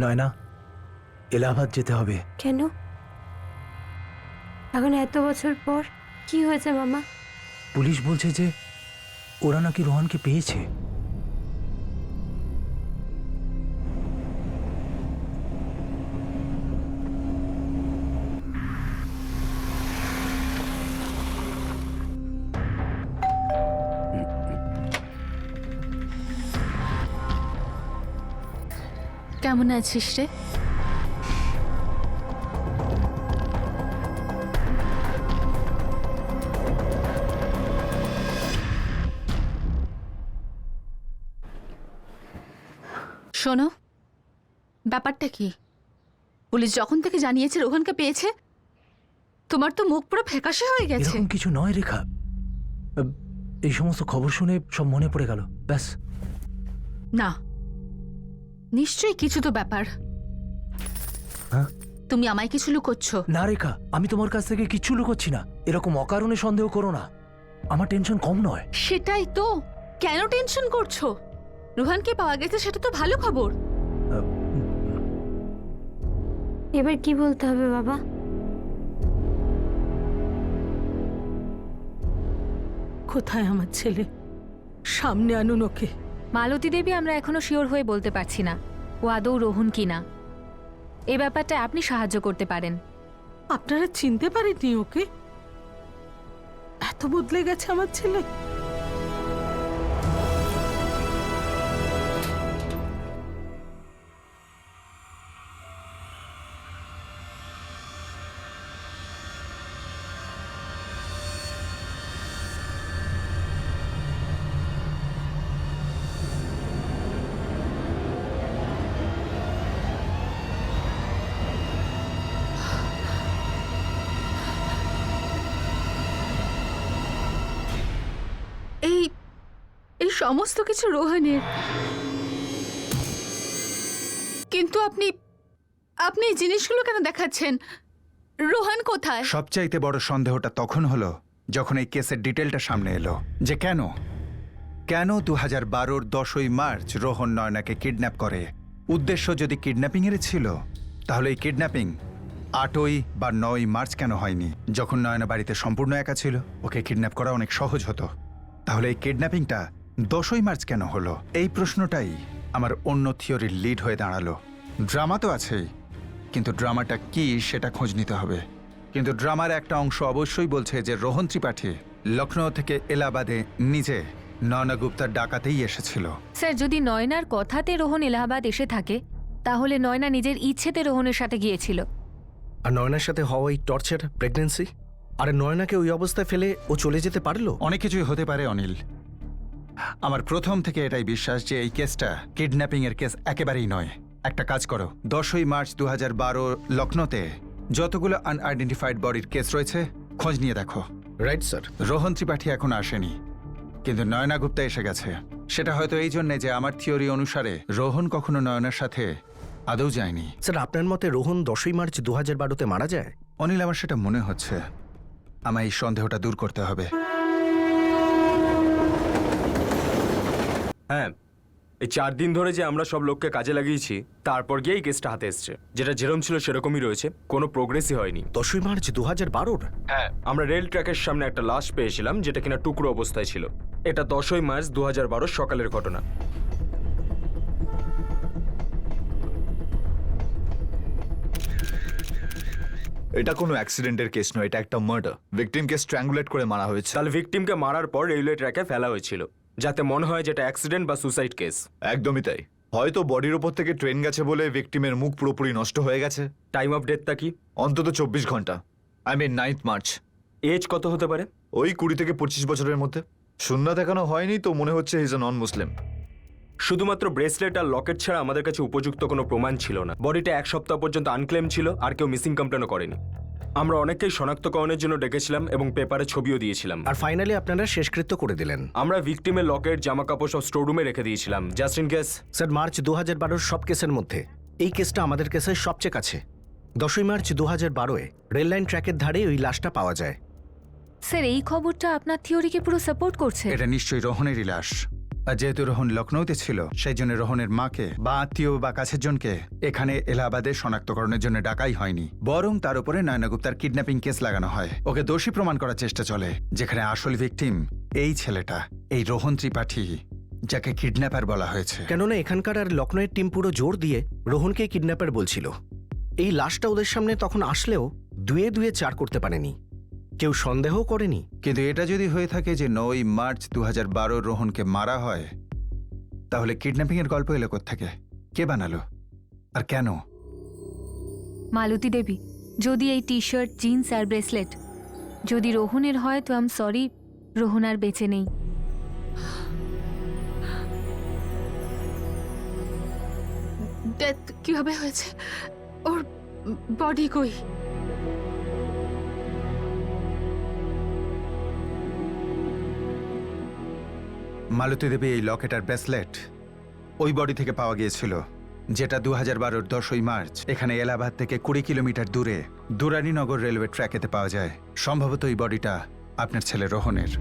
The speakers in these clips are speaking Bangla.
নয়না, এলাহাবাদ যেতে হবে। কেন? এখন এত বছর পর কি হয়েছে মামা? পুলিশ বলছে যে ওরা নাকি রোহনকে পেয়েছে। কেমন আছিস রে? শোনো, ব্যাপারটা কি? পুলিশ যখন থেকে জানিয়েছে রোহনকে পেয়েছে, তোমার তো মুখ পুরো ফ্যাকাশে হয়ে গেছে। এরকম কিছু নয় রেখা। এই সমস্ত খবর শুনে সব মনে পড়ে গেল, ব্যাস। না, নিশ্চয়ই কিছু তো ব্যাপার। হ্যাঁ? তুমি আমায় কিছু লুকোচ্ছ? না রেখা, আমি তোমার কাছ থেকে কিচ্ছু লুকোচ্ছি না। এরকম অকারণে সন্দেহ করো না। আমার টেনশন কম নয়। সেটাই তো, কেন টেনশন করছো? রোহানকে পাওয়া গেছে, সেটা তো ভালো খবর। এবার কি বলতে হবে বাবা? কোথায় আমার ছেলে? সামনে আনুন ওকে। মালতী দেবী, আমরা এখনো শিওর হয়ে বলতে পারছি না ও আদৌ রোহন কিনা। এই ব্যাপারটা আপনি সাহায্য করতে পারেন। আপনারা চিনতে পারেননি ওকে? এত বদলে গেছে আমার ছেলে। এই এই সমস্ত কিছু রোহানের, কিন্তু আপনি আপনি এই জিনিসগুলো কেন দেখাচ্ছেন? রোহান কোথায়? সবচাইতে বড় সন্দেহটা তখন হলো যখন এই কেসের ডিটেলটা সামনে এলো, যে কেন 2012-র 10ই মার্চ রোহন নয়নাকে কিডন্যাপ করে। উদ্দেশ্য যদি কিডন্যাপিংয়ের ছিল, তাহলে এই কিডন্যাপিং 8ই বা 9ই মার্চ কেন হয়নি, যখন নয়না বাড়িতে সম্পূর্ণ একা ছিল? ওকে কিডন্যাপ করা অনেক সহজ হতো। তাহলে এই কিডন্যাপিংটা 10ই মার্চ কেন হলো? এই প্রশ্নটাই আমার অন্য থিওরির লিড হয়ে দাঁড়ালো। ড্রামা তো আছেই, কিন্তু ড্রামাটা কি সেটা খোঁজ নিতে হবে। কিন্তু ড্রামার একটা অংশ অবশ্যই বলছে যে রোহন ত্রিপাঠী লখনৌ থেকে এলাহাবাদে নিজে নয়না গুপ্তার ডাকাতেই এসেছিল। স্যার, যদি নয়নার কথাতে রোহন এলাহাবাদ এসে থাকে, তাহলে নয়না নিজের ইচ্ছেতে রোহনের সাথে গিয়েছিল। আর নয়নার সাথে হওয়া ওই টর্চার, প্রেগন্যান্সি, আর নয়নাকে ওই অবস্থায় ফেলে ও চলে যেতে পারলো? অনেক কিছুই হতে পারে অনিল। আমার প্রথম থেকে এটাই বিশ্বাস যে এই কেসটা কিডন্যাপিং এর কেস একেবারেই নয়। একটা কাজ করো, 10ই মার্চ 2012 লখনৌতে যতগুলো আনআইডেন্টিফাইড বডির কেস রয়েছে খোঁজ নিয়ে দেখো। Right sir. রোহন ত্রিপাঠী এখনো আসেনি, কিন্তু নয়না গুপ্তা এসে গেছে। সেটা হয়তো এই জন্যে যে আমার থিওরি অনুসারে রোহন কখনো নয়নার সাথে আদৌ যায়নি। স্যার, আপনার মতে রোহন 10ই মার্চ 2012-তে মারা যায়? অনিল, আমার সেটা মনে হচ্ছে। আমায় এই সন্দেহটা দূর করতে হবে। হ্যাঁ, এই 4 দিন ধরে যে আমরা সব লোককে কাজে লাগিয়েছি, তারপর গিয়ে এই কেসটা হাতে এসছে। যেটা যেরকম ছিল সেরকমই রয়েছে, কোনো প্রোগ্রেসই হয়নি। 10ই মার্চ 2012-র? হ্যাঁ, আমরা রেল ট্র্যাকের সামনে একটা লাশ পেয়েছিলাম, যেটা কিনা টুকরো অবস্থায় ছিল। এটা 10ই মার্চ 2012 সকালের ঘটনা। এটা কোনো অ্যাক্সিডেন্টের কেস নয়, এটা একটা মার্ডার। ভিকটিমকে স্ট্র্যাঙ্গুলেট করে মারা হয়েছে। তাহলে ভিকটিমকে মারার পর রেলওয়ে ট্র্যাকে ফেলা হয়েছিল, যাতে মনে হয় যেটা অ্যাক্সিডেন্ট বা সুসাইড কেস। একদমই তাই। হয়তো বডির ওপর থেকে ট্রেন গেছে বলে ভিকটিমের মুখ পুরোপুরি নষ্ট হয়ে গেছে। টাইম অফ ডেথটা কি? অন্তত 24 ঘন্টা। 9th March. এজ কত হতে পারে? ওই 20 থেকে 25 বছরের মধ্যে। শূন্য দেখানো হয়নি তো মনে হচ্ছে হি ইজ নন মুসলিম। শুধুমাত্র ব্রেসলেট আর লকেট ছাড়া আমাদের কাছে উপযুক্ত কোনো প্রমাণ ছিল না। বডিটা 1 সপ্তাহ পর্যন্ত আনক্লেম ছিল, আর কেউ মিসিং কমপ্লেনও করেনি। আমরা অনেককেই শনাক্তকরণের জন্য ডেকেছিলাম এবং পেপারে ছবিও দিয়েছিলাম। আর ফাইনালি আপনারা শেষকৃত্য করে দিলেন। আমরা ভিকটিমের লকেট, জামা কাপড় সব স্টোর রুমে রেখে দিয়েছিলাম, just in case. Sir, March 2012-র সব কেসের মধ্যে এই কেসটা আমাদের কেসের সবচেয়ে কাছে। 10ই মার্চ 2012-এ রেল লাইন ট্র্যাকের ধারে ওই লাশটা পাওয়া যায়। স্যার, এই খবরটা আপনার থিওরিকে পুরো সাপোর্ট করছে। এটা নিশ্চয়ই রোহনেরই লাশ। আর যেহেতু রোহন লখনৌতে ছিল, সেই জন্য রোহনের মাকে বা আত্মীয় বা কাছের জনকে এখানে এলাহাবাদে শনাক্তকরণের জন্য ডাকাই হয়নি, বরং তার উপরে নয়না গুপ্তার কিডন্যাপিং কেস লাগানো হয়। ওকে দোষী প্রমাণ করার চেষ্টা চলে, যেখানে আসল ভিকটিম এই ছেলেটা, এই রোহন ত্রিপাঠী, যাকে কিডন্যাপার বলা হয়েছে। কেননা এখানকার আর লখনৌয়ের টিম পুরো জোর দিয়ে রোহনকে কিডন্যাপার বলছিল। এই লাশটা ওদের সামনে তখন আসলেও দুয়ে দুয়ে 4 করতে পারেনি, কেউ সন্দেহ করেনি। কিন্তু এটা যদি হয়ে থাকে যে 9 মার্চ 2012 রোহনকে মারা হয়, তাহলে কিডন্যাপিং এর গল্প এলো কোত্থেকে? কে বানালো আর কেন? মালতী দেবী, যদি এই টি শার্ট, জিন্স আর ব্রেসলেট যদি রোহনের হয় তো আম সরি, রোহন আর বেঁচে নেই। ডেথ কিভাবে হয়েছে? ওর বডি কই? মালতী দেবী, এই লকেট আর ব্রেসলেট ওই বডি থেকে পাওয়া গিয়েছিল, যেটা 2012 10ই মার্চ এখানে এলাহাবাদ থেকে 20 কিলোমিটার দূরে দুরানীনগর রেলওয়ে ট্র্যাকেতে পাওয়া যায়। সম্ভবত এই বডিটা আপনার ছেলে রোহনের।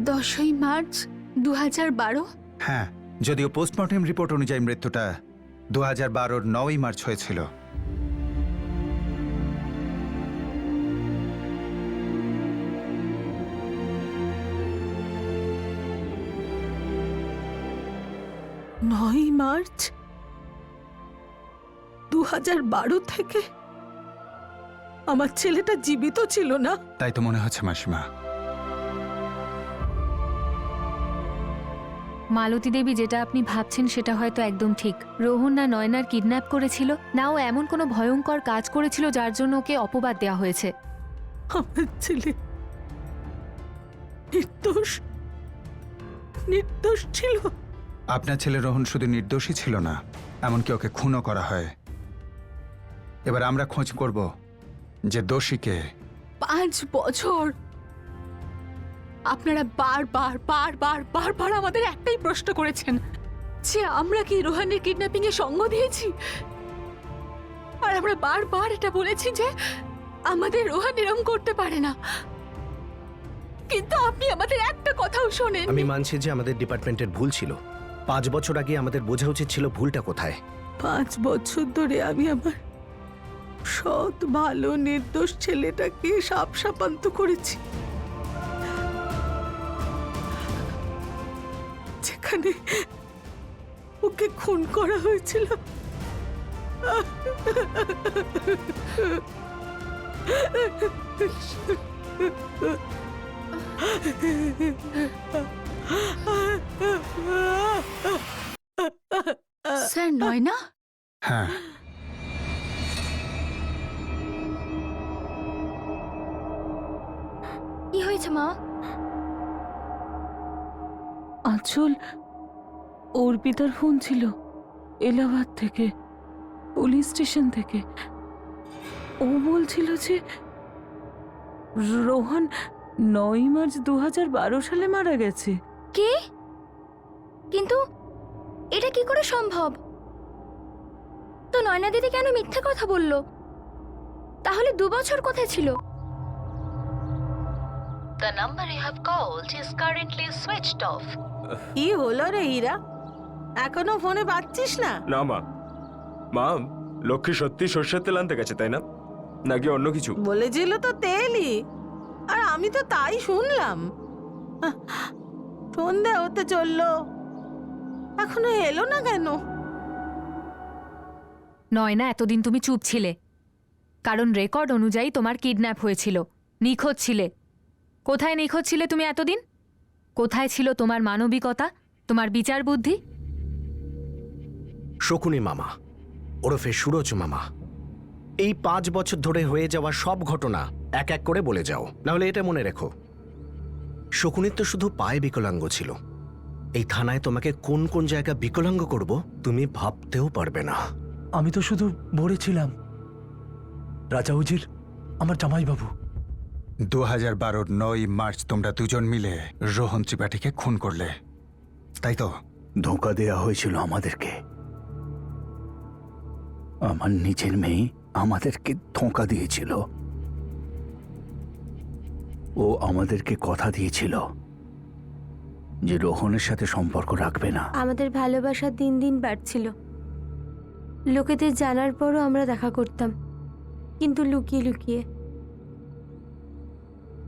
10ই মার্চ 2012? হ্যাঁ, যদিও পোস্টমর্টেম রিপোর্ট অনুযায়ী মৃত্যুটা 2012 9ই মার্চ হয়েছিল। নয় মার্চ 2012 থেকে আমার ছেলেটা জীবিত ছিল না। তাই তো মনে হচ্ছে মাসিমা। মালতী দেবী, যেটা আপনি ভাবছেন সেটা হয়তো একদম ঠিক। রোহন না নয়নার কিডন্যাপ করেছিল, না ও এমন কোনো ভয়ঙ্কর কাজ করেছিল যার জন্য ওকে অপবাদ দেওয়া হয়েছে। আমার ছেলে নির্দোষ নির্দোষ ছিল। আপনার ছেলে রোহন শুধু নির্দোষী ছিল না, এমনকি ওকে খুনও করা হয়। এবার আমরা খোঁজ করব যে দোষীকে। 5 বছর আপনারা বারবার বারবার বারবার আমাদের একটাই প্রশ্ন করেছেন যে আমরা কি রোহানের কিডন্যাপিং এ সঙ্গ দিয়েছি, আর আমরা বারবার এটা বলেছি যে আমাদের রোহান এরকম করতে পারে না, কিন্তু আপনি আমাদের একটা কথাও শোনেন। আমি মানছি যে আমাদের ডিপার্টমেন্টের ভুল ছিল। 5 বছর আগে আমাদের বোঝা উচিত ছিল ভুলটা কোথায়। 5 বছর ধরে আমি আমার সৎ ভালো নির্দোষ ছেলেটাকে সাপসাপান্ত করেছি, যেখানে ওকে খুন করা হয়েছিল। স্যার, নয়না? হ্যাঁ, কি হয়েছে মা? আঁচল, অর্পিতার ফোন ছিল এলাহাবাদ থেকে, পুলিশ স্টেশন থেকে। ও বলছিল যে রোহন 9 মার্চ 2012 সালে মারা গেছে। কে? কিন্তু এটা কি করে সম্ভব? তো নয়না দিদি কেন মিথ্যে কথা বলল? তাহলে 2 বছর কোথায় ছিল? The number you have called is currently switched off. কি হলো রে হীরা, এখনো ফোনে পাচ্ছিস না? না মা, মা লক্ষ্মী সত্যি সর্ষের তেল আনতে গেছে, তাই না? নাকি অন্য কিছু? বলেছিল তো তেলই, আর আমি তো তাই শুনলাম। সন্ধ্যা হতে চললো, এখনো এলো না কেন? নয়না, এতদিন তুমি চুপ ছিলে কারণ রেকর্ড অনুযায়ী তোমার কিডন্যাপ হয়েছিল, নিখোঁজ ছিলে। কোথায় নিখোঁজ ছিলে তুমি এতদিন? কোথায় ছিল তোমার মানবিকতা, তোমার বিচার বুদ্ধি? শকুনি মামা ওরফে সুরজ মামা, এই 5 বছর ধরে হয়ে যাওয়া সব ঘটনা এক এক করে বলে যাও, নাহলে এটা মনে রেখো, শকুনির তো শুধু পায়ে বিকলাঙ্গ ছিল। এই থানায় তোমাকে কোন কোন জায়গা বিকলাঙ্গ করব তুমি ভাবতেও পারবে না। আমি তো শুধু বলেছিলাম রাজা উজির আমার জামাইবাবু। 2012 9ই মার্চ তোমরা দুজন মিলে রোহন ত্রিপাঠীকে খুন করলে, তাই তো? ধোঁকা দেয়া হয়েছিল আমাদেরকে। আমার নিজের মেয়ে আমাদেরকে ধোঁকা দিয়েছিল। ও আমাদেরকে কথা দিয়েছিল যে রোহনের সাথে সম্পর্ক রাখবে না। আমাদের ভালোবাসা দিন দিন বাড়ছিল। লোকেদের জানার পরও আমরা দেখা করতাম, কিন্তু লুকিয়ে লুকিয়ে।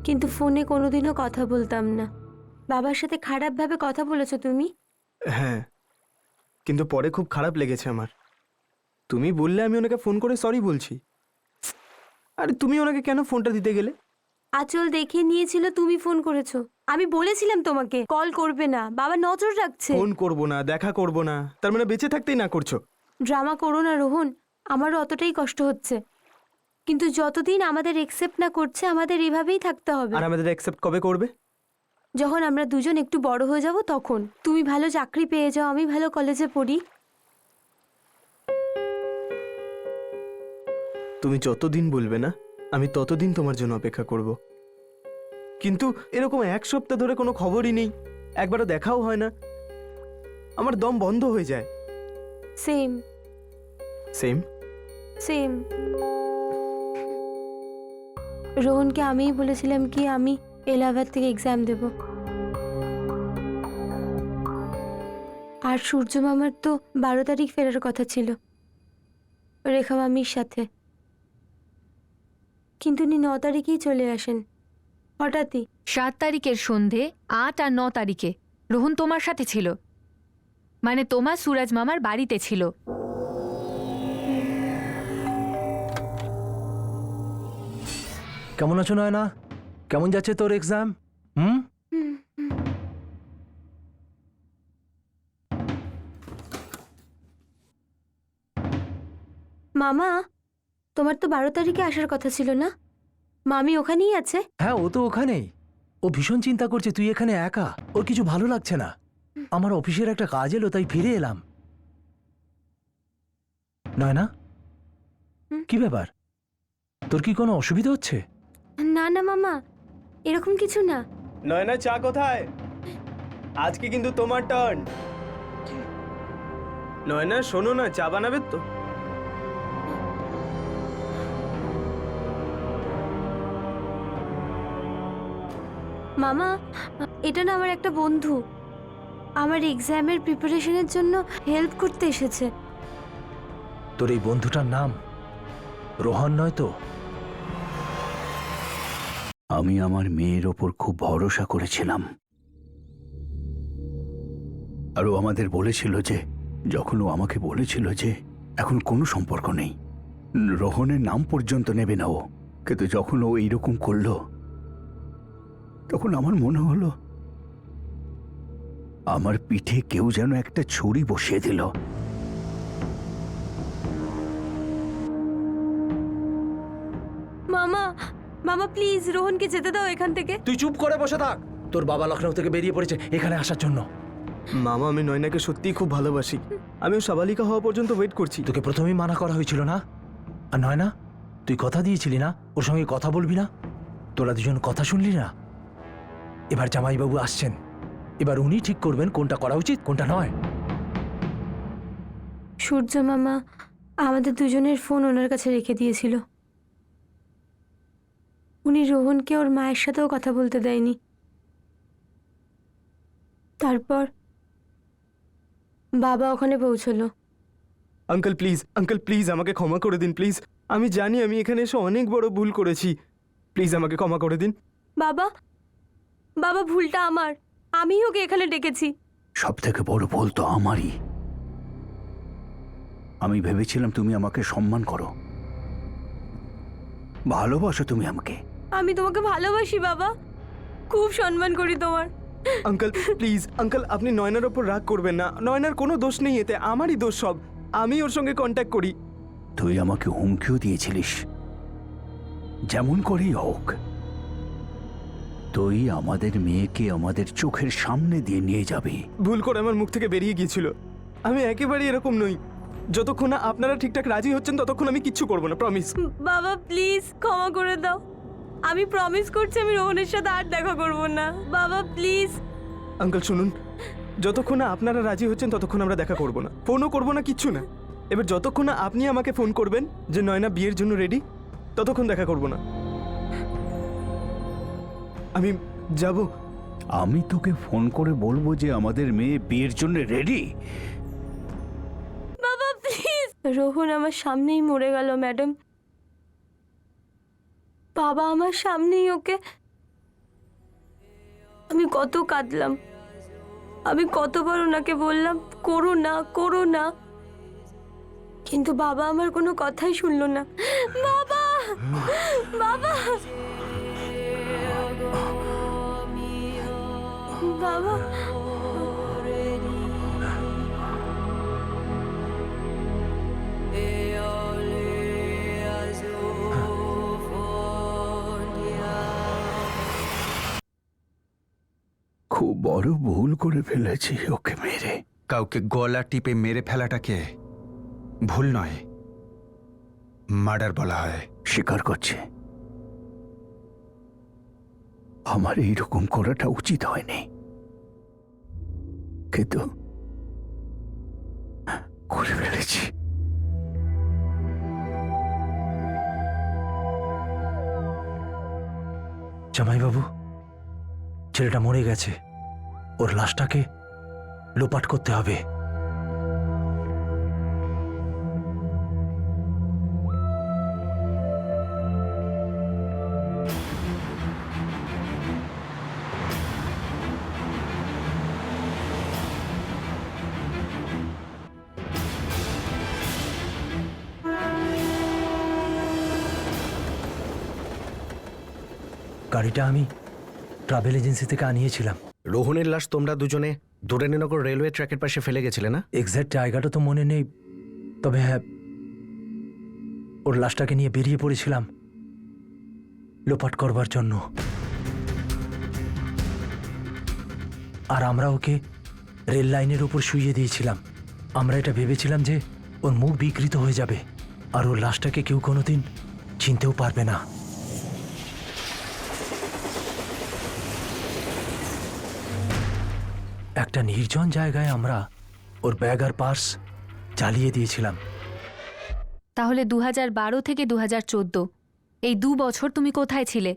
কিন্তু ফোনে কোনোদিনও কথা বলতাম না। বাবার সাথে খারাপভাবে কথা বলেছো তুমি? হ্যাঁ, কিন্তু পরে খুব খারাপ লেগেছে আমার। তুমি বললে আমি ওনাকে ফোন করে সরি বলছি। আরে তুমি ওনাকে কেন ফোনটা দিতে গেলে? আঁচল দেখে নিয়েছিল, তুমি ফোন করেছো। আমি বলেছিলাম তোমাকে কল করবে না, বাবা নজর রাখছে। ফোন করব না, দেখা করব না, তার মানে বেঁচে থাকতেই না করছো? ড্রামা করো না রোহন, আমারও অতটাই কষ্ট হচ্ছে। কিন্তু যতদিন আমাদের একসেপ্ট না করছে, আমাদের এভাবেই থাকতে হবে। আর আমাদের অ্যাকসেপ্ট কবে করবে? যখন আমরা দুজন একটু বড় হয়ে যাব তখন। তুমি ভালো চাকরি পেয়ে যাও, আমি ভালো কলেজে পড়ি। তুমি যতদিন বলবে না, আমি ততদিন তোমার জন্য অপেক্ষা করব। কিন্তু এরকম 1 সপ্তাহ ধরে কোনো খবরই নেই, একবারও দেখাও হয় না, আমার দম বন্ধ হয়ে যায়। Same same same. রোহনকে আমিই বলেছিলাম কি আমি এলাহাবাদ থেকে এক্সাম দেব। আর সূর্য মামার তো 12 তারিখ ফেরার কথা ছিল রেখা মামির সাথে, কিন্তু উনি 9 তারিখেই চলে আসেন হঠাৎই। 7 তারিখের সন্ধে 8 আর 9 তারিখে রোহন তোমার সাথে ছিল, মানে তোমার সুরাজ মামার বাড়িতে ছিল। কেমন আছো নয়না? কেমন যাচ্ছে তোর এক্সাম? মামা, তোমার তো 12 তারিখে আসার কথা ছিল না? মামি ওখানেই আছে? হ্যাঁ, ও তো ওখানেই। ও ভীষণ চিন্তা করছে তুই এখানে একা, ওর কিছু ভালো লাগছে না। আমার অফিসের একটা কাজ এলো, তাই ফিরে এলাম। নয়না, কি ব্যাপার? তোর কি কোনো অসুবিধা হচ্ছে? না না মামা, এরকম কিছু না। নয়না, চা কোথায়? আজকে কিন্তু তোমার টার্ন। নয়না শোনো না, চা বানাবে তো? মামা, এটা না আমার একটা বন্ধু, আমার এক্সামের প্রিপারেশনের জন্য হেল্প করতে এসেছে। তোর এই বন্ধুটার নাম রোহন নয় তো? আমি আমার মেয়ের ওপর খুব ভরসা করেছিলাম, আর ও আমাদের বলেছিল যে, যখন ও আমাকে বলেছিল যে এখন কোনো সম্পর্ক নেই, রোহনের নাম পর্যন্ত নেবে না ও, কিন্তু যখন ও এইরকম করলো তখন আমার মনে হলো আমার পিঠে কেউ যেন একটা ছুরি বসিয়ে দিল। মামা, মামা প্লিজ রোহনকে যেতে দাও এখান থেকে। তুই চুপ করে বসে থাক। তোর বাবা লখনৌ থেকে বেরিয়ে পড়েছে এখানে আসার জন্য। মামা, আমি নয়নাকে সত্যিই খুব ভালোবাসি। আমিও সাবালিকা হওয়া পর্যন্ত ওয়েট করছি। তোকে প্রথমেই মানা করা হয়েছিল না? আর নয়না, তুই কথা দিয়েছিলি না ওর সঙ্গে কথা বলবি না? তোরা দুজন কথা শুনলি না? এবার জামাইবাবু আসছেন, এবার উনি ঠিক করবেন কোনটা করা উচিত কোনটা নয়। সূর্য মামা আমাদের দুজনের ফোন ওনার কাছে রেখে দিয়েছিল। উনি রোহনকে ওর মায়ের সাথেও কথা বলতে দেয়নি। তারপর বাবা ওখানে পৌঁছলো। আঙ্কেল প্লিজ, আঙ্কেল প্লিজ আমাকে ক্ষমা করে দিন প্লিজ। আমি জানি আমি এখানে এসে অনেক বড় ভুল করেছি, প্লিজ আমাকে ক্ষমা করে দিন। বাবা, বাবা ভুলটা আমার, আমি ওকে এখানে ডেকেছি। সব থেকে বড় ভুল তো আমারই। আমি ভেবেছিলাম তুমি আমাকে সম্মান করো, ভালোবাসো তুমি আমাকে। আমি তোমাকে ভালোবাসি বাবা, খুব সম্মান করি তোমার। আঙ্কেল প্লিজ, আঙ্কেল আপনি নয়নার ওপর রাগ করবেন না। নয়নার কোনো দোষ নেই এতে, আমারই দোষ সব। আমি ওর সঙ্গে কন্ট্যাক্ট করি। তুই আমাকে হুমকিও দিয়েছিলিস, যেমন করেই হোক তুই আমাদের মেয়েকে আমাদের চোখের সামনে দিয়ে নিয়ে যাবি। ভুল করে আমার মুখ থেকে বেরিয়ে গিয়েছিল। আমি একেবারেই এরকম নই। যতক্ষণ না আপনারা ঠিকঠাক রাজি হচ্ছেন ততক্ষণ আমি কিচ্ছু করবো না, প্রমিস। বাবা প্লিজ ক্ষমা করে দাও, আমি প্রমিস করছি আমি রোহনের সাথে আর দেখা করব না। বাবা প্লিজ। আঙ্কেল শুনুন, যতক্ষণ না আপনারা রাজি হচ্ছেন ততক্ষণ আমরা দেখা করব না, ফোনও করব না, কিচ্ছু না। এবার যতক্ষণ না আপনি আমাকে ফোন করবেন যে নয়না বিয়ের জন্য রেডি, ততক্ষণ দেখা করব না। আমি যাব, আমি তোকে ফোন করে বলবো যে আমাদের মেয়ে বিয়ের জন্য রেডি? বাবা প্লিজ, রোহন আমার সামনেই মরে গেল ম্যাডাম। বাবা আমার সামনেই ওকে, আমি কত কাঁদলাম, আমি কতবার ওনাকে বললাম করো না করো না, কিন্তু বাবা আমার কোনো কথাই শুনলো না। বাবা, বাবা, বাবা। খুব বড় ভুল করে ফেলেছি ওকে মেরে। কাউকে গলা টিপে মেরে ফেলাটাকে ভুল নয়, মার্ডার বলা হয়। স্বীকার করছে আমার এইরকম করাটা উচিত হয়নি, কিন্তু করে ফেলেছি। জামাইবাবু, ছেলেটা মরে গেছে, ওর লাশটাকে লোপাট করতে হবে। গাড়িটা আমি ট্রাভেল এজেন্সি থেকে আনিয়েছিলাম। রোহনের লাশ তোমরা দুজনে দুরানীনগর রেলওয়ে ট্র্যাকের পাশে ফেলে গেছিলে না? এক্স্যাক্ট জায়গাটা তো মনে নেই, তবে হ্যাঁ, ওর লাশটাকে নিয়ে বেরিয়ে পড়েছিলাম লোপাট করবার জন্য। আর আমরা ওকে রেল লাইনের উপর শুইয়ে দিয়েছিলাম। আমরা এটা ভেবেছিলাম যে ওর মুখ বিকৃত হয়ে যাবে আর ওর লাশটাকে কেউ কোনোদিন চিনতেও পারবে না। একটা নির্জন জায়গায় আমরা ওর ব্যাগ আর পার্স জ্বালিয়ে দিয়েছিলাম। তাহলে 2012 থেকে 2014 এই 2 বছর তুমি কোথায় ছিলে?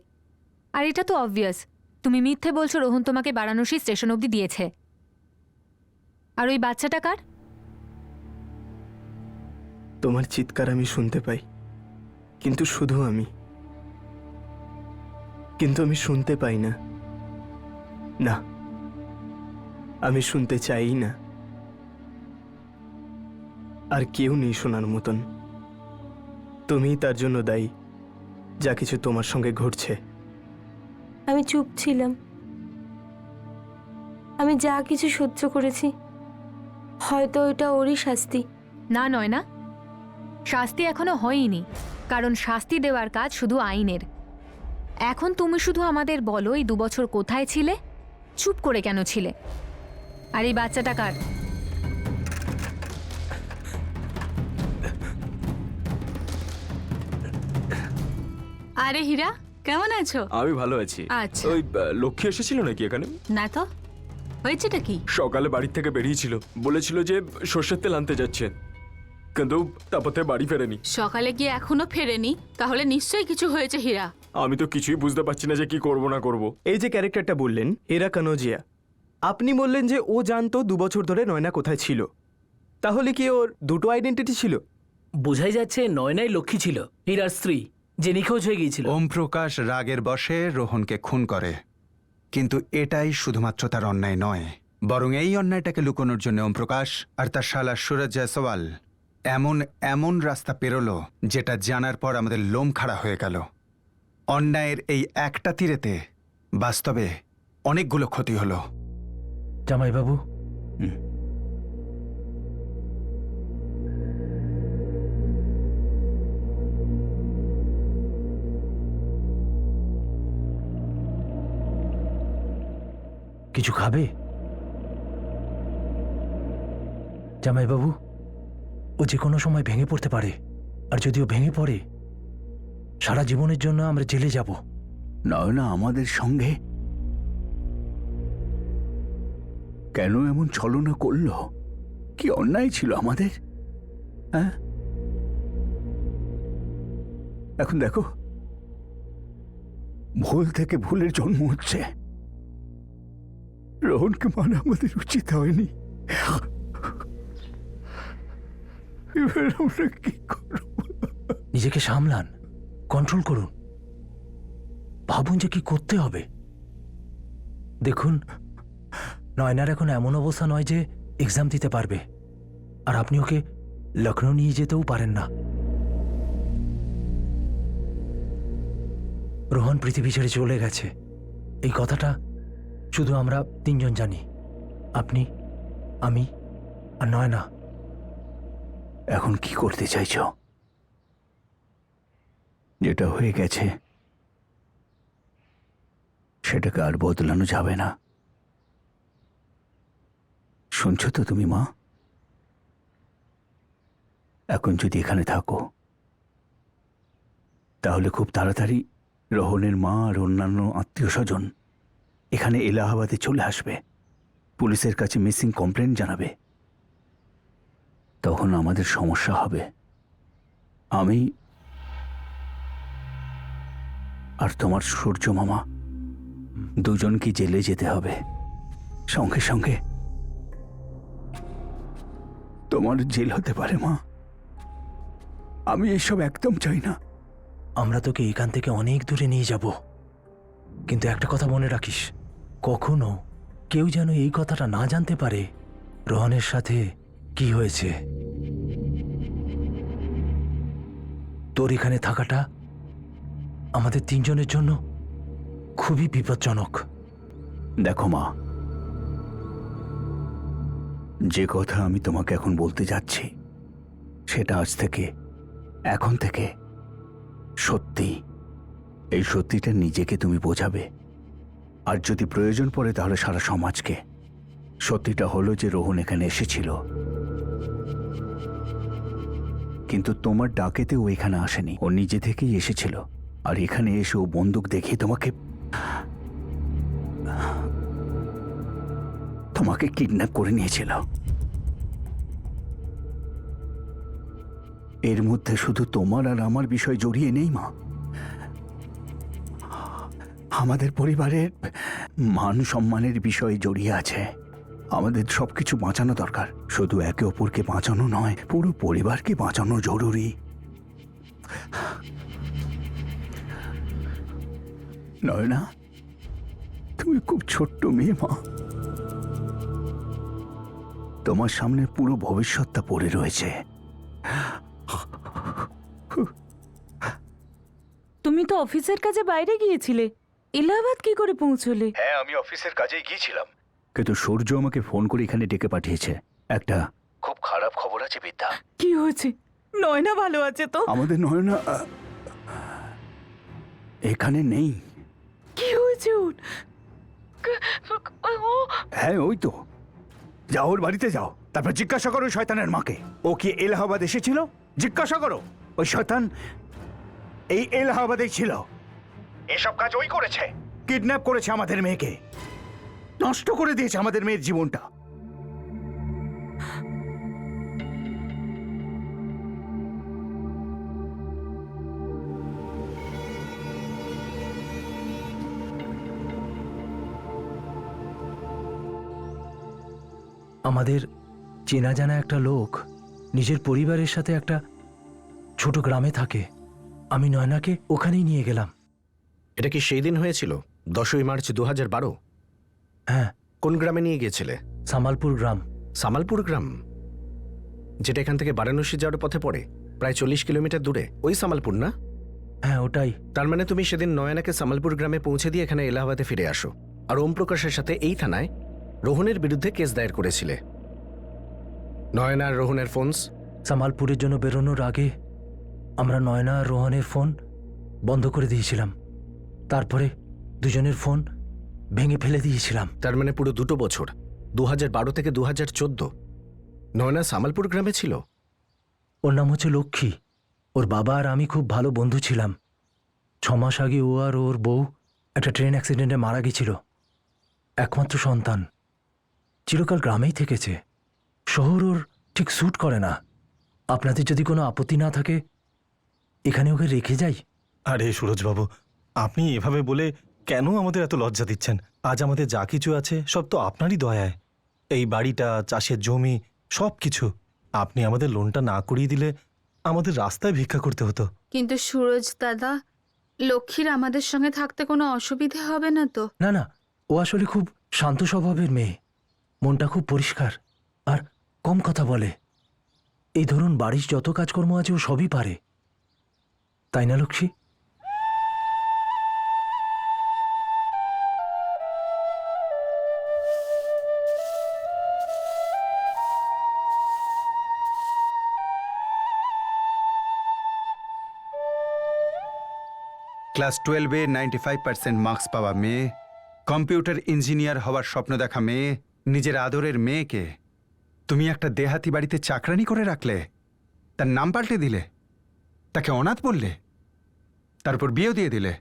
আর এটা তো অবভিয়াস, তুমি মিথ্যে বলছো রোহন তোমাকে বারাণসী স্টেশন অবধি দিয়েছে। আর ওই বাচ্চাটা কার? তোমার চিৎকার আমি শুনতে পাই, কিন্তু শুধু আমি, কিন্তু আমি শুনতে পাই না। না, আমি শুনতে চাই না। আর কেউ নেই শোনার মতন। তুমিই তার জন্য দায়ী, যা কিছু তোমার সঙ্গে ঘটছে। আমি চুপ ছিলাম, আমি যা কিছু সহ্য করেছি, হয়তো ওটা ওরই শাস্তি। না নয় না, শাস্তি এখনো হয়নি, কারণ শাস্তি দেওয়ার কাজ শুধু আইনের। এখন তুমি শুধু আমাদের বলো এই 2 বছর কোথায় ছিলে, চুপ করে কেন ছিলে? আর এই বাচ্চাটা কার? আরে হীরা, কেমন আছো? আমি ভালো আছি। আচ্ছা। ওই লক্ষ্মী এসেছিল নাকি এখানে? না তো, হয়েছেটা কি? সকালে বাড়ি থেকে বেরিয়েছিল, বলেছিল যে সর্ষের তেল আনতে যাচ্ছে, কিন্তু তারপর থেকে বাড়ি ফেরেনি। সকালে গিয়ে এখনো ফেরেনি, তাহলে নিশ্চয়ই কিছু হয়েছে হীরা। আমি তো কিছুই বুঝতে পারছি না যে কি করব না করব। এই যে ক্যারেক্টারটা বললেন, হীরা কানোজিয়া, আপনি বললেন যে ও জানতো 2 বছর ধরে নয়না কোথায় ছিল। তাহলে কি ওর দুটো আইডেন্টিটি ছিল? বোঝাই যাচ্ছে নয়নাই লক্ষ্মী ছিল, হীরার স্ত্রী, যে নিখোঁজ হয়ে গিয়েছিল। ওম প্রকাশ রাগের বশে রোহনকে খুন করে, কিন্তু এটাই শুধুমাত্র তার অন্যায় নয়, বরং এই অন্যায়টাকে লুকোনোর জন্য ওম প্রকাশ আর তার শালা সুরজ জয়সওয়াল এমন এমন রাস্তা পেরোলো যেটা জানার পর আমাদের লোম খাড়া হয়ে গেল। অন্যায়ের এই একটা তীরেতে বাস্তবে অনেকগুলো ক্ষতি হলো। জামাইবাবু, কিছু খাবে? জামাইবাবু, ও যে কোনো সময় ভেঙে পড়তে পারে, আর যদিও ভেঙে পড়ে সারা জীবনের জন্য আমরা জেলে যাব। নয়না আমাদের সঙ্গে কেন এমন ছলনা করলো? কি অন্যায় ছিল আমাদের? হ্যাঁ, এখন দেখো, ভুল থেকে ভুলের জন্ম হচ্ছে। রোহনকে মানা আমাদের উচিত হয়নি। এবার আমরা কি করব? নিজেকে সামলান, কন্ট্রোল করুন, ভাবুন যে কি করতে হবে। দেখুন, নয়নার এখন এমন অবস্থা নয় যে এক্সাম দিতে পারবে, আর আপনি ওকে লখনৌ নিয়ে যেতেও পারেন না। রোহন পৃথিবী ছেড়ে চলে গেছে, এই কথাটা শুধু আমরা তিনজন জানি, আপনি, আমি আর নয়না। এখন কি করতে চাইছো? যেটা হয়ে গেছে সেটাকে আর বদলানো যাবে না। শুনছো তো তুমি মা? এখন যদি এখানে থাকো তাহলে খুব তাড়াতাড়ি রোহনের মা আর অন্যান্য আত্মীয় স্বজন এখানে এলাহাবাদে চলে আসবে, পুলিশের কাছে মিসিং কমপ্লেন জানাবে। তখন আমাদের সমস্যা হবে। আমি আর তোমার সূর্য মামা দুজনকে জেলে যেতে হবে, সঙ্গে সঙ্গে তোমার জেল হতে পারে মা। আমি এসব একদম চাই না। আমরা তোকে এখান থেকে অনেক দূরে নিয়ে যাব, কিন্তু একটা কথা মনে রাখিস, কখনো কেউ যেন এই কথাটা না জানতে পারে রোহনের সাথে কি হয়েছে। তোর এখানে থাকাটা আমাদের তিনজনের জন্য খুবই বিপজ্জনক। দেখো মা, যে কথা আমি তোমাকে এখন বলতে যাচ্ছি সেটা আজ থেকে, এখন থেকে সত্যি। এই সত্যিটা নিজেকে তুমি বোঝাবে, আর যদি প্রয়োজন পড়ে তাহলে সারা সমাজকে। সত্যিটা হলো যে রোহন এখানে এসেছিল, কিন্তু তোমার ডাকেতে ও এখানে আসেনি, ও নিজে থেকেই এসেছিল। আর এখানে এসে ও বন্দুক দেখিয়ে তোমাকে কিডন্যাপ করে নিয়েছিল। এর মধ্যে শুধু তোমার আর আমার বিষয় জড়িয়ে নেই মা, আমাদের পরিবারের মান সম্মানের বিষয় জড়িয়ে আছে। আমাদের সবকিছু বাঁচানো দরকার, শুধু একে অপরকে বাঁচানো নয়, পুরো পরিবারকে বাঁচানো জরুরি। নয়না, তুমি খুব ছোট্ট মেয়ে মা, তোমার সামনে পুরো ভবিষ্যৎটা পড়ে রয়েছে। তুমি তো অফিসের কাজে বাইরে গিয়েছিলে, এলাহাবাদ কি করে পৌঁছলে? হ্যাঁ, আমি অফিসের কাজেই গিয়েছিলাম, কিন্তু সূর্য আমাকে ফোন করে এখানে ডেকে পাঠিয়েছে। একটা খুব খারাপ খবর আছে বিদ্যা। কি হয়েছে? নয়না ভালো আছে তো? আমাদের নয়না এখানে নেই। কি হয়েছে ওর? হ্যাঁ, ওই তো, যাও ওর বাড়িতে যাও, তারপর জিজ্ঞাসা করো শয়তানের মাকে ও কি এলাহাবাদ এসেছিল। জিজ্ঞাসা করো, ওই শয়তান এই এলাহাবাদেই ছিল। এসব কাজ ওই করেছে, কিডন্যাপ করেছে আমাদের মেয়েকে, নষ্ট করে দিয়েছে আমাদের মেয়ের জীবনটা। আমাদের চেনা জানা একটা লোক নিজের পরিবারের সাথে একটা ছোট গ্রামে থাকে, আমি নয়নাকে ওখানেই নিয়ে গেলাম। এটা কি সেই দিন হয়েছিল, 10ই মার্চ 2012? হ্যাঁ। কোন গ্রামে নিয়ে গিয়েছিলে? সামালপুর গ্রাম। সামালপুর গ্রাম, যেটা এখান থেকে বারাণসী যাওয়ার পথে পড়ে, প্রায় 40 কিলোমিটার দূরে, ওই সামালপুর না? হ্যাঁ, ওটাই। তার মানে তুমি সেদিন নয়নাকে সামালপুর গ্রামে পৌঁছে দিয়ে এখানে এলাহাবাদে ফিরে আসো, আর ওম প্রকাশের সাথে এই থানায় রোহনের বিরুদ্ধে কেস দায়ের করেছিলে। নয়না আর রোহনের ফোনস? সামালপুরের জন্য বেরোনোর আগে আমরা নয়না আর রোহনের ফোন বন্ধ করে দিয়েছিলাম, তারপরে দুজনের ফোন ভেঙে ফেলে দিয়েছিলাম। তার মানে পুরো 2 বছর, 2012 থেকে 2014 নয়না সামালপুর গ্রামে ছিল। ওর নাম হচ্ছে লক্ষ্মী। ওর বাবা আর আমি খুব ভালো বন্ধু ছিলাম। 6 মাস আগে ও আর ওর বউ একটা ট্রেন অ্যাক্সিডেন্টে মারা গেছিল। একমাত্র সন্তান, চিরকাল গ্রামেই থেকেছে। শহর ওর ঠিক স্যুট করে না। আপনাদের যদি কোনো আপত্তি না থাকে এখানে ওকে রেখে যাই। আরে সুরজবাবু, আপনি এভাবে বলে কেন আমাদের এত লজ্জা দিচ্ছেন? আজ আমাদের যা কিছু আছে সব তো আপনারই দয়ায়। এই বাড়িটা, চাষের জমি, সব কিছু। আপনি আমাদের লোনটা না করিয়ে দিলে আমাদের রাস্তায় ভিক্ষা করতে হতো। কিন্তু সুরজ দাদা, লক্ষ্মীর আমাদের সঙ্গে থাকতে কোনো অসুবিধে হবে না তো? না না, ও আসলে খুব শান্ত স্বভাবের মেয়ে, মনটা খুব পরিষ্কার আর কম কথা বলে। এই ধরুন বাড়ির যত কাজকর্ম আছে ও সবই পারে, তাই না লক্ষ্মী? ক্লাস 12-এ 95% মার্কস পাওয়া মেয়ে, কম্পিউটার ইঞ্জিনিয়ার হওয়ার স্বপ্ন দেখা মেয়ে, নিজের আদরের মেয়েকে তুমি একটা দেহাতি বাড়িতে চাকরানি করে রাখলে, তার নাম পাল্টে দিলে, তাকে অনাথ বললে, তারপর বিয়েও দিয়ে দিলে।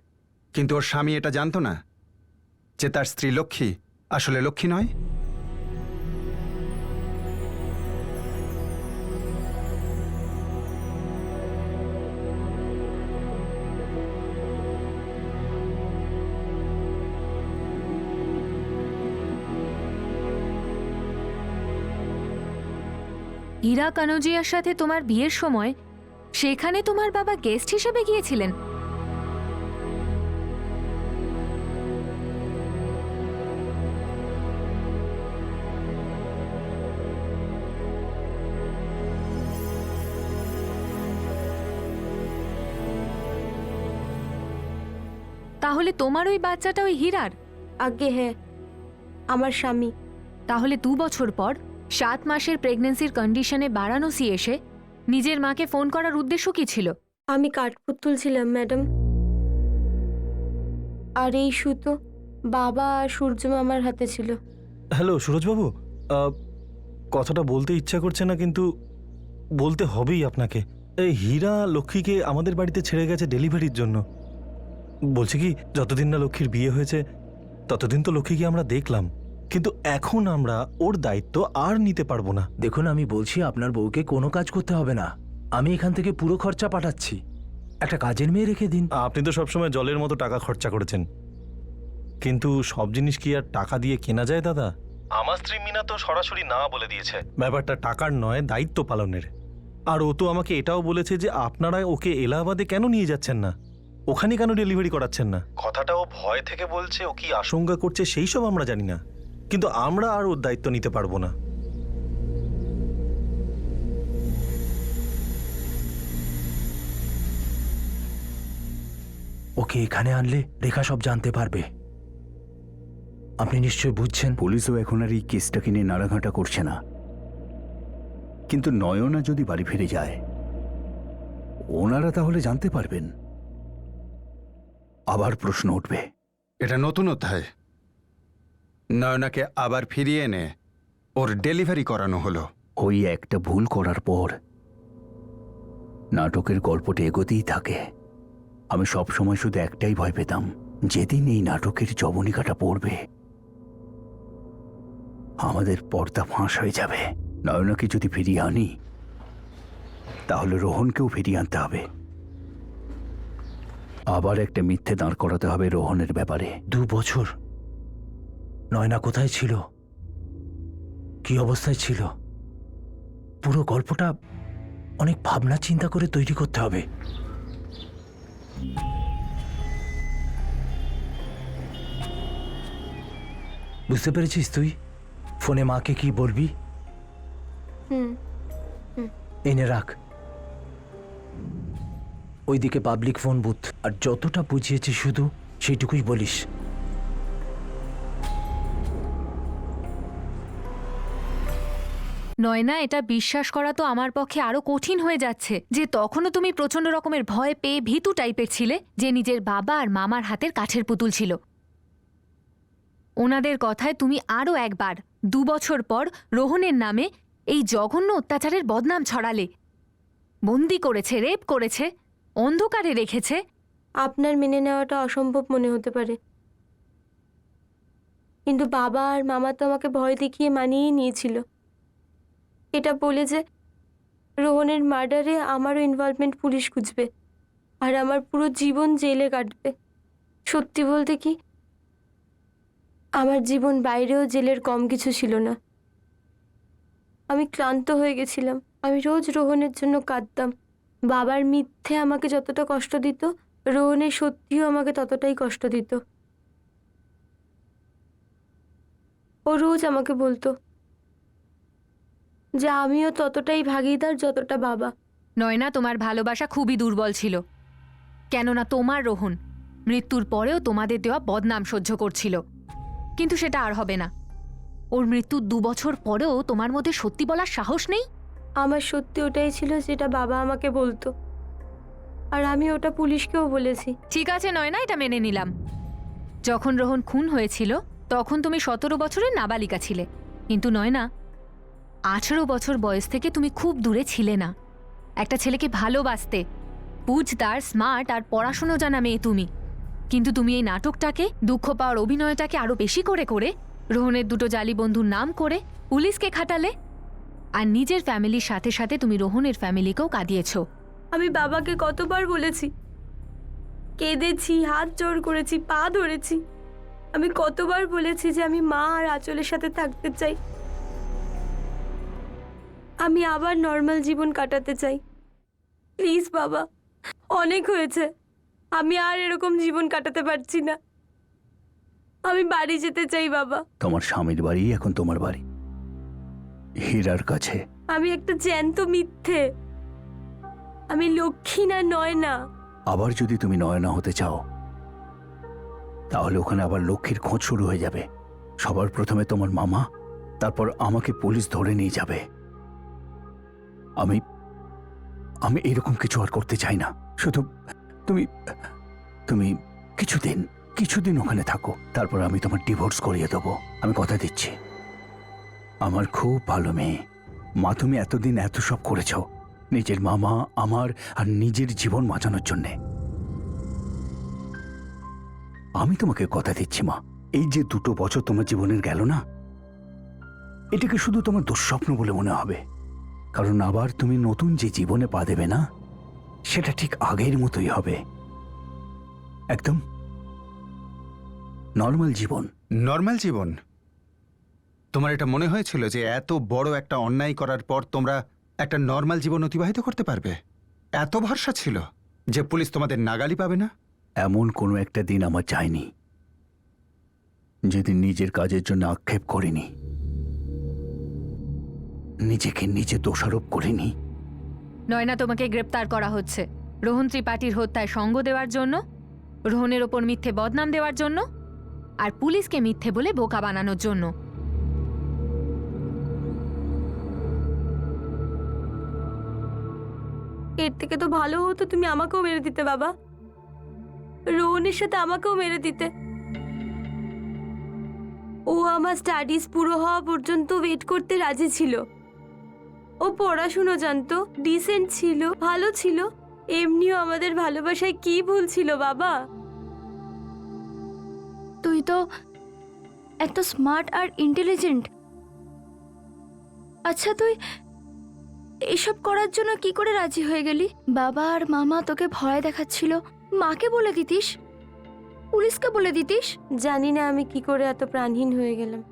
কিন্তু ওর স্বামী এটা জানতো না যে তার স্ত্রী লক্ষ্মী আসলে লক্ষ্মী নয়। হীরা কানোজিয়ার সাথে তোমার বিয়ের সময় সেখানে তোমার বাবা গেস্ট হিসেবে গিয়েছিলেন? তাহলে তোমার ওই বাচ্চাটা ওই হীরার? আগে হ্যাঁ, আমার স্বামী। তাহলে 2 বছর পর 7 মাসের প্রেগন্যান্সির কন্ডিশনে বারাণসী এসে নিজের মাকে ফোন করার উদ্দেশ্য কি ছিল? আমি কাঠপুত তুলছিলাম ম্যাডাম। আর এই সুতো বাবা আর সূর্য মামার হাতে ছিল। হ্যালো সুরজবাবু, কথাটা বলতে ইচ্ছা করছে না, কিন্তু বলতে হবেই আপনাকে। এই হীরা লক্ষ্মীকে আমাদের বাড়িতে ছেড়ে গেছে ডেলিভারির জন্য। বলছি কি, যতদিন না লক্ষ্মীর বিয়ে হয়েছে ততদিন তো লক্ষ্মীকে আমরা দেখলাম, কিন্তু এখন আমরা ওর দায়িত্ব আর নিতে পারবো না। দেখুন, আমি বলছি আপনার বউকে কোনো কাজ করতে হবে না, আমি এখান থেকে পুরো খরচা পাঠাচ্ছি। একটা কাজের মেয়ে রেখে দিন। আপনি তো সবসময় জলের মতো টাকা খরচা করেছেন, কিন্তু সব জিনিস কি আর টাকা দিয়ে কেনা যায় দাদা? আমার স্ত্রী মিনা তো সরাসরি না বলে দিয়েছে, ব্যাপারটা টাকার নয়, দায়িত্ব পালনের। আর ও তো আমাকে এটাও বলেছে যে আপনারা ওকে এলাহাবাদে কেন নিয়ে যাচ্ছেন না, ওখানে কেন ডেলিভারি করাচ্ছেন না। কথাটা ও ভয় থেকে বলছে, ও কি আশঙ্কা করছে সেই সব আমরা জানি না, কিন্তু আমরা আর ওর দায়িত্ব নিতে পারবো না। ওকে এখানে আনলে রেখা সব জানতে পারবে, আপনি নিশ্চয় বুঝছেন। পুলিশও এখন আর এই কেসটাকে নিয়ে নাড়াঘাঁটা করছে না, কিন্তু নয়না যদি বাড়ি ফিরে যায় ওনারা তাহলে জানতে পারবেন, আবার প্রশ্ন উঠবে। এটা নতুন অধ্যায়। নয়নাকে আবার ফিরিয়ে এনে ওর ডেলিভারি করানো হলো। ওই একটা ভুল করার পর নাটকের গল্পটা এগোতেই থাকে। আমি সব সময় শুধু একটাই ভয় পেতাম, যেদিন এই নাটকের জবনিকাটা পড়বে আমাদের পর্দা ফাঁস হয়ে যাবে। নয়নাকে যদি ফিরিয়ে আনি তাহলে রোহনকেও ফিরিয়ে আনতে হবে, আবার একটা মিথ্যে দাঁড় করাতে হবে রোহনের ব্যাপারে। 2 বছর নয়না কোথায় ছিল, কি অবস্থায় ছিল, পুরো গল্পটা অনেক ভাবনা চিন্তা করে তৈরি করতে হবে। বুঝতে পেরেছিস তুই? ফোনে মাকে কি বলবি? হুম। এনে রাখ, ওইদিকে পাবলিক ফোন বুথ, আর যতটা বুঝিয়েছি শুধু সেইটুকুই বলিস। নয়না, এটা বিশ্বাস করা তো আমার পক্ষে আরো কঠিন হয়ে যাচ্ছে যে তখনও তুমি প্রচন্ড রকমের ভয় পেয়ে ভীতু টাইপের ছিলে, যে নিজের বাবা আর মামার হাতের কাঠের পুতুল ছিল। ওনাদের কথায় তুমি আরও একবার 2 বছর পর রোহনের নামে এই জঘন্য অত্যাচারের বদনাম ছড়ালে। বন্দি করেছে, রেপ করেছে, অন্ধকারে রেখেছে। আপনার মেনে নেওয়াটা অসম্ভব মনে হতে পারে, কিন্তু বাবা আর মামা তো আমাকে ভয় দেখিয়ে মানিয়ে নিয়েছিল। এটা বলে যে রোহনের মার্ডারে আমারও ইনভলভমেন্ট পুলিশ খুঁজবে আর আমার পুরো জীবন জেলে কাটবে। সত্যি বলতে কি, আমার জীবন বাইরেও জেলের কম কিছু ছিল না। আমি ক্লান্ত হয়ে গেছিলাম। আমি রোজ রোহনের জন্য কাঁদতাম। বাবার মিথ্যে আমাকে যতটা কষ্ট দিত, রোহনের সত্যিও আমাকে ততটাই কষ্ট দিত। ও রোজ আমাকে বলতো যে আমিও ততটাই ভাগিদার যতটা বাবা। নয়না, তোমার ভালোবাসা খুবই দুর্বল ছিল। কেননা তোমার রোহন মৃত্যুর পরেও তোমাদের দেওয়া বদনাম সহ্য করছিল, কিন্তু সেটা আর হবে না। ওর মৃত্যুর 2 বছর পরেও তোমার মধ্যে সত্যি বলার সাহস নেই। আমার সত্যি ওটাই ছিল যেটা বাবা আমাকে বলতো, আর আমি ওটা পুলিশকেও বলেছি। ঠিক আছে নয়না, এটা মেনে নিলাম। যখন রোহন খুন হয়েছিল তখন তুমি 17 বছরের নাবালিকা ছিলে, কিন্তু নয়না 18 বছর বয়স থেকে তুমি খুব দূরে ছিলে না। একটা ছেলেকে ভালোবাসতে, বুঝদার, স্মার্ট আর পড়াশুনো জানা মেয়ে তুমি। কিন্তু তুমি এই নাটকটাকে, দুঃখ পাওয়ার অভিনয়টাকে আরো বেশি করে করে রোহনের 2টো জালি বন্ধুর নাম করে পুলিশকে খাটালে, আর নিজের ফ্যামিলির সাথে সাথে তুমি রোহনের ফ্যামিলিকেও কাঁদিয়েছো। আমি বাবাকে কতবার বলেছি, কেঁদেছি, হাত জোড় করেছি, পা ধরেছি। আমি কতবার বলেছি যে আমি মা আর আঁচলের সাথে থাকতে চাই, আমি আবার নর্মাল জীবন কাটাতে চাই। প্লিজ বাবা, অনেক হয়েছে, আমি আর এরকম জীবন কাটাতে পারছি না। আমি বাড়ি যেতে চাই বাবা। তোমার স্বামীর বাড়ি এখন তোমার বাড়ি, হীরার কাছে। আমি একটা জ্যান্ত মিথ্যে, আমি লক্ষ্মী না নয়না। আবার যদি তুমি নয়না হতে চাও তাহলে ওখানে আবার লক্ষ্মীর খোঁজ শুরু হয়ে যাবে। সবার প্রথমে তোমার মামা, তারপর আমাকে পুলিশ ধরে নিয়ে যাবে। আমি আমি এরকম কিছু আর করতে চাই না। শুধু তুমি তুমি কিছুদিন ওখানে থাকো, তারপর আমি তোমার ডিভোর্স করিয়ে দেবো। আমি কথা দিচ্ছি। আমার খুব ভালো মেয়ে মা, তুমি এতদিন এত সব করেছো নিজের মামা, আমার আর নিজের জীবন বাঁচানোর জন্যে। আমি তোমাকে কথা দিচ্ছি মা, এই যে 2টো বছর তোমার জীবনের গেল না, এটাকে শুধু তোমার দুঃস্বপ্ন বলে মনে হবে। কারণ আবার তুমি নতুন যে জীবনে পা দেবে না, সেটা ঠিক আগের মতোই হবে, একদম নর্মাল জীবন। নর্মাল জীবন? তোমার এটা মনে হয়েছিল যে এত বড় একটা অন্যায় করার পর তোমরা একটা নর্মাল জীবন অতিবাহিত করতে পারবে? এত ভরসা ছিল যে পুলিশ তোমাদের নাগালি পাবে না? এমন কোনো একটা দিন আমার চাইনি যেদিন নিজের কাজের জন্য আক্ষেপ করিনি, নিজেকে নিজে দোষারোপ করিনি। নয়না, তোমাকে গ্রেপ্তার করা হচ্ছে রোহন ত্রিপাঠীর হত্যায় সঙ্গ দেওয়ার জন্য, রোহনের ওপর মিথ্যে বদনাম দেওয়ার জন্য, আর পুলিশকে মিথ্যে বলে বোকা বানানোর জন্য। এর থেকে তো ভালো হতো তুমি আমাকেও মেরে দিতে বাবা, রোহনের সাথে আমাকেও মেরে দিতে। ও আমার স্টাডিজ পুরো হওয়া পর্যন্ত ওয়েট করতে রাজি ছিল। ও পড়াশুনো জানতো, ডিসেন্ট ছিল, ভালো ছিল। এমনিও আমাদের ভালোবাসায় কি ভুল ছিল বাবা? তুই তো এত স্মার্ট আর ইন্টেলিজেন্ট। আচ্ছা, তুই এসব করার জন্য কি করে রাজি হয়ে গেলি? বাবা আর মামা তোকে ভয় দেখাচ্ছিল, মাকে বলে দিতিস, পুলিশকে বলে দিতিস। জানি না আমি কি করে এত প্রাণহীন হয়ে গেলাম।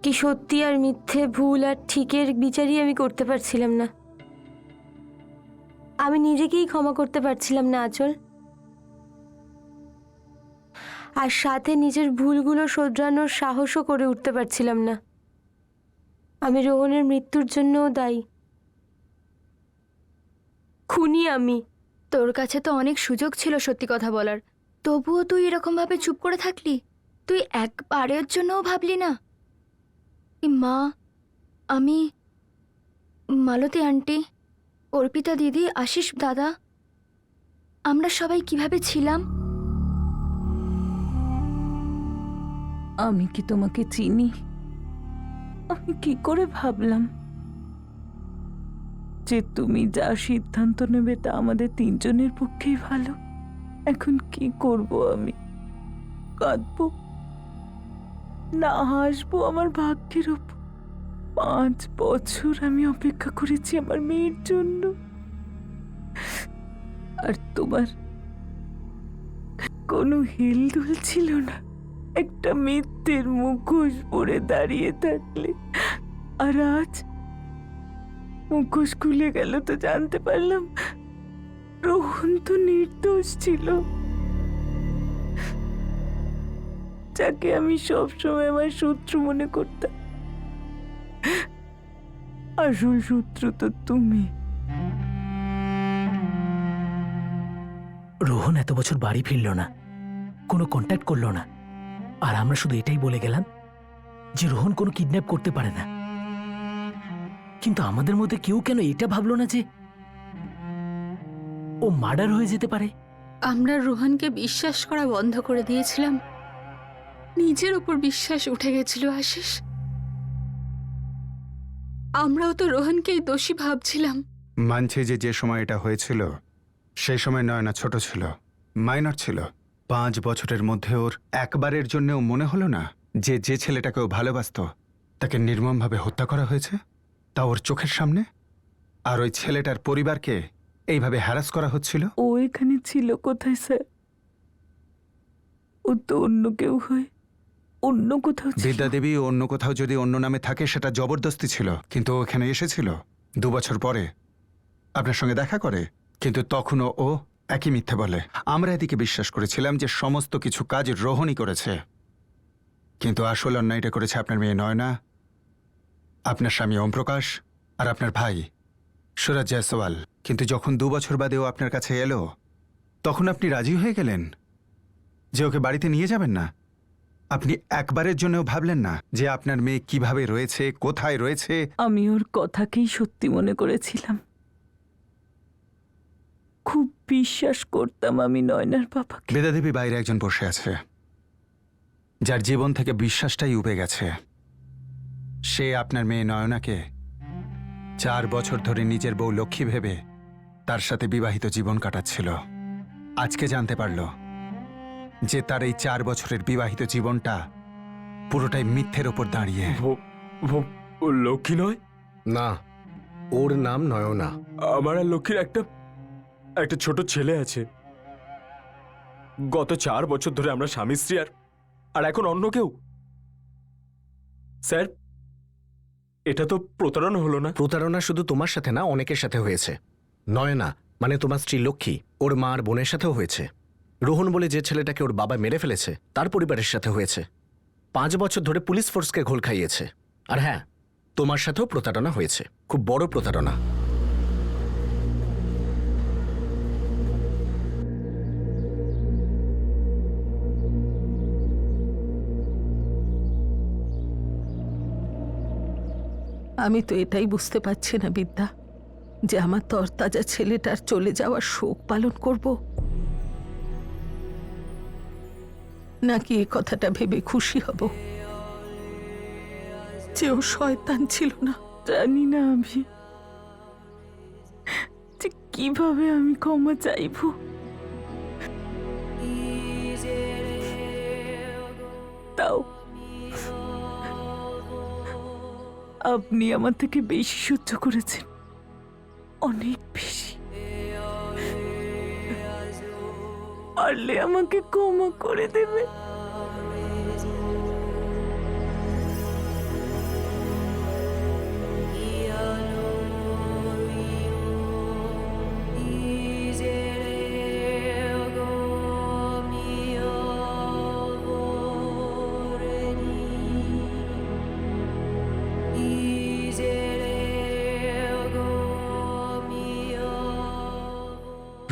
কি সত্যি আর মিথ্যে, ভুল আর ঠিকের বিচারই আমি করতে পারছিলাম না। আমি নিজেকেই ক্ষমা করতে পারছিলাম না আঁচল, আর সাথে নিজের ভুলগুলো শোধরানোর সাহসও করে উঠতে পারছিলাম না। আমি রোহনের মৃত্যুর জন্যও দায়ী, খুনি আমি। তোর কাছে তো অনেক সুযোগ ছিল সত্যি কথা বলার, তবুও তুই এরকম ভাবে চুপ করে থাকলি। তুই একবারের জন্যও ভাবলি না মা, আমি, মালতী আন্টি, অর্পিতা দিদি, আশিস দাদা, আমরা সবাই কিভাবে ছিলাম? আমি কি তোমাকে চিনি? আমি কি করে ভাবলাম যে তুমি যা সিদ্ধান্ত নেবে তা আমাদের 3জনের পক্ষেই ভালো। এখন কি করব আমি? কাঁদবো না হাসবো আমার ভাগ্যের উপর? 5 বছর আমি অপেক্ষা করেছি আমার মেয়ের জন্য, আর তোমার কোনো হেলদোল ছিল না। একটা মিথ্যের মুখোশ পরে দাঁড়িয়ে থাকলে। আর আজ মুখোশ খুলে গেল তো জানতে পারলাম রোহন তো নির্দোষ ছিল, যাকে আমি সবসময় আমার শত্রু মনে করতাম। আসল শত্রু তো তুমি। রোহন এত বছর বাড়ি ফিরল না, কোনো কন্ট্যাক্ট করলো না, আর আমরা শুধু এটাই বলে গেলাম যে রোহন কোনো কিডন্যাপ করতে পারে না। কিন্তু আমাদের মধ্যে কেউ কেন এটা ভাবলো না যে ও মার্ডার হয়ে যেতে পারে? আমরা রোহনকে বিশ্বাস করা বন্ধ করে দিয়েছিলাম, নিজের উপর বিশ্বাস উঠে গেছিল আশিস। আমরাও তো রোহনকেই দোষী ভাবছিলাম। মানছে যে যে সময় এটা হয়েছিল সেই সময় নয়না ছোট ছিল, মাইনর ছিল। 5 বছরের মধ্যে ওর একবারের জন্যও মনে হলো না যে যে ছেলেটাকে ও ভালোবাসতো তাকে নির্মমভাবে হত্যা করা হয়েছে, তা ওর চোখের সামনে। আর ওই ছেলেটার পরিবারকে এইভাবে হ্যারাস করা হচ্ছিল। ও এখানে ছিল কোথায় স্যার? ও তো অন্য কেউ হয়, অন্য কোথাও ছিল। বিদ্যা দেবী অন্য কোথাও যদি অন্য নামে থাকে সেটা জবরদস্তি ছিল, কিন্তু ও এখানে এসেছিল 2 বছর পরে আপনার সঙ্গে দেখা করে, কিন্তু তখনও ও একই মিথ্যে বলে। আমরা এদিকে বিশ্বাস করেছিলাম যে সমস্ত কিছু কাজ রোহনই করেছে, কিন্তু আসল অন্যায়টা করেছে আপনার মেয়ে নয়না, আপনার স্বামী ওমপ্রকাশ আর আপনার ভাই সুরজ জয়সওয়াল। কিন্তু যখন 2 বছর বাদে ও আপনার কাছে এলো তখন আপনি রাজি হয়ে গেলেন যে ওকে বাড়িতে নিয়ে যাবেন না। আপনি একবারের জন্যও ভাবলেন না যে আপনার মেয়ে কিভাবে রয়েছে, কোথায় রয়েছে। আমি ওর কথাকেই সত্যি মনে করেছিলাম। খুব বিশ্বাস করতাম আমি নয়নার বাবাকে। বেদা দেবী বাইরে একজন বসে আছে যার জীবন থেকে বিশ্বাসটাই উবে গেছে। সে আপনার মেয়ে নয়নাকে 4 বছর ধরে নিজের বউ লক্ষ্মী ভেবে তার সাথে বিবাহিত জীবন কাটাচ্ছিল। আজকে জানতে পারল যে তার এই 4 বছরের বিবাহিত জীবনটা পুরোটাই মিথ্যের ওপর দাঁড়িয়ে। ও লক্ষ্মী নয়? না, ওর নাম নয়না। আমার আর লক্ষ্মীর একটা ছোট ছেলে আছে। গত 4 বছর ধরে আমরা স্বামী স্ত্রী, আর এখন অন্য কেউ। স্যার, এটা তো প্রতারণা হলো না? প্রতারণা শুধু তোমার সাথে না, অনেকের সাথে হয়েছে। নয়না মানে তোমার স্ত্রী লক্ষ্মী, ওর মা আর বোনের সাথেও হয়েছে। রোহন বলে যে ছেলেটাকে ওর বাবা মেরে ফেলেছে তার পরিবারের সাথে হয়েছে। 5 বছর ধরে পুলিশ ফোর্সকে ঘোল খাইয়েছে। আর হ্যাঁ, তোমার সাথেও প্রতারণা হয়েছে, খুব বড় প্রতারণা। আমি তো এটাই বুঝতে পারছি না বিদ্যা, যে আমার তরতাজা ছেলেটার চলে যাওয়ার শোক পালন করব, নাকি এই কথাটা ভেবে খুশি হব যে ও শয়তান ছিল না। জানি না আমি যে কিভাবে আমি ক্ষমা চাইব। তাও আপনি আমার থেকে বেশি সহ্য করেছেন, অনেক বেশি। পারলে আমাকে ক্ষমা করে দেবে।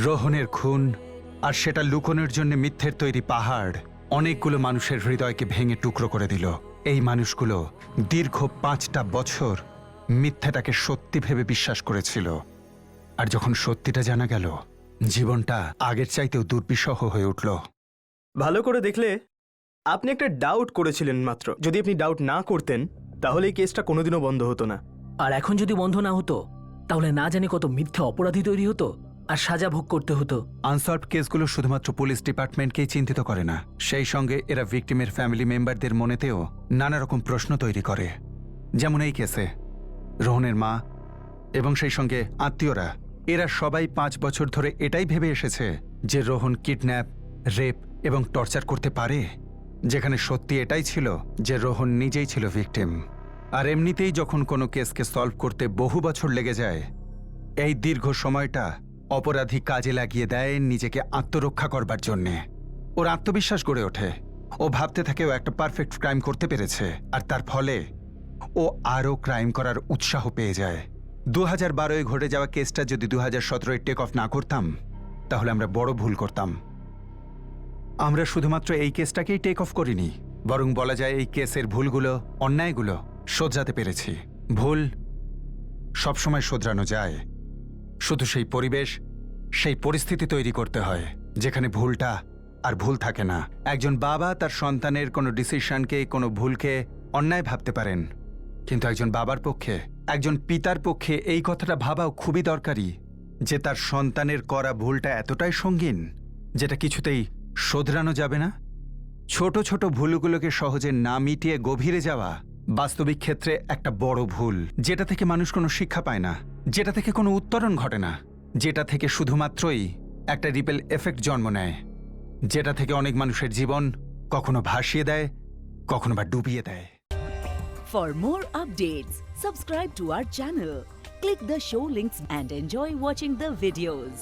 রোহনের খুন আর সেটা লুকোনোর জন্য মিথ্যের তৈরি পাহাড় অনেকগুলো মানুষের হৃদয়কে ভেঙে টুকরো করে দিল। এই মানুষগুলো দীর্ঘ 5টা বছর মিথ্যাটাকে সত্যি ভেবে বিশ্বাস করেছিল, আর যখন সত্যিটা জানা গেল জীবনটা আগের চাইতেও দুর্বিষহ হয়ে উঠল। ভালো করে দেখলে আপনি একটা ডাউট করেছিলেন মাত্র। যদি আপনি ডাউট না করতেন তাহলে এই কেসটা কোনোদিনও বন্ধ হতো না। আর এখন যদি বন্ধ না হতো তাহলে না জানি কত মিথ্যে অপরাধী তৈরি হতো আর সাজা ভোগ করতে হতো। আনসলভড কেসগুলো শুধুমাত্র পুলিশ ডিপার্টমেন্টকেই চিন্তিত করে না, সেই সঙ্গে এরা ভিকটিমের ফ্যামিলি মেম্বারদের মনেতেও নানা রকম প্রশ্ন তৈরি করে। যেমন এই কেসে রোহনের মা এবং সেই সঙ্গে আত্মীয়রা, এরা সবাই 5 বছর ধরে এটাই ভেবে এসেছে যে রোহন কিডন্যাপ, রেপ এবং টর্চার করতে পারে। যেখানে সত্যি এটাই ছিল যে রোহন নিজেই ছিল ভিকটিম। আর এমনিতেই যখন কোনো কেসকে সলভ করতে বহু বছর লেগে যায়, এই দীর্ঘ সময়টা অপরাধী কাজে লাগিয়ে দেয় নিজেকে আত্মরক্ষা করবার জন্যে। ওর আত্মবিশ্বাস গড়ে ওঠে, ও ভাবতে থাকে ও একটা পারফেক্ট ক্রাইম করতে পেরেছে, আর তার ফলে ও আরও ক্রাইম করার উৎসাহ পেয়ে যায়। 2012-এ ঘটে যাওয়া কেসটা যদি 2017-এ টেক অফ না করতাম, তাহলে আমরা বড় ভুল করতাম। আমরা শুধুমাত্র এই কেসটাকেই টেক অফ করিনি, বরং বলা যায় এই কেসের ভুলগুলো, অন্যায়গুলো শোধরাতে পেরেছি। ভুল সবসময় শোধরানো যায়, শুধু সেই পরিবেশ, সেই পরিস্থিতি তৈরি করতে হয় যেখানে ভুলটা আর ভুল থাকে না। একজন বাবা তার সন্তানের কোনো ডিসিশনকে, কোনো ভুলকে অন্যায় ভাবতে পারেন, কিন্তু একজন বাবার পক্ষে, একজন পিতার পক্ষে এই কথাটা ভাবাও খুবই দরকারি যে তার সন্তানের করা ভুলটা এতটাই সঙ্গীন যেটা কিছুতেই শোধরানো যাবে না। ছোট ছোট ভুলগুলোকে সহজে না মিটিয়ে গভীরে যাওয়া বাস্তবিক ক্ষেত্রে একটা বড় ভুল, যেটা থেকে মানুষ কোনো শিক্ষা পায় না, যেটা থেকে কোনো উত্তরণ ঘটে না, যেটা থেকে শুধুমাত্রই একটা রিপেল এফেক্ট জন্ম নেয়, যেটা থেকে অনেক মানুষের জীবন কখনো ভাসিয়ে দেয়, কখনো বা ডুবিয়ে দেয়। For more updates, subscribe to our channel, click the show links and enjoy watching the videos.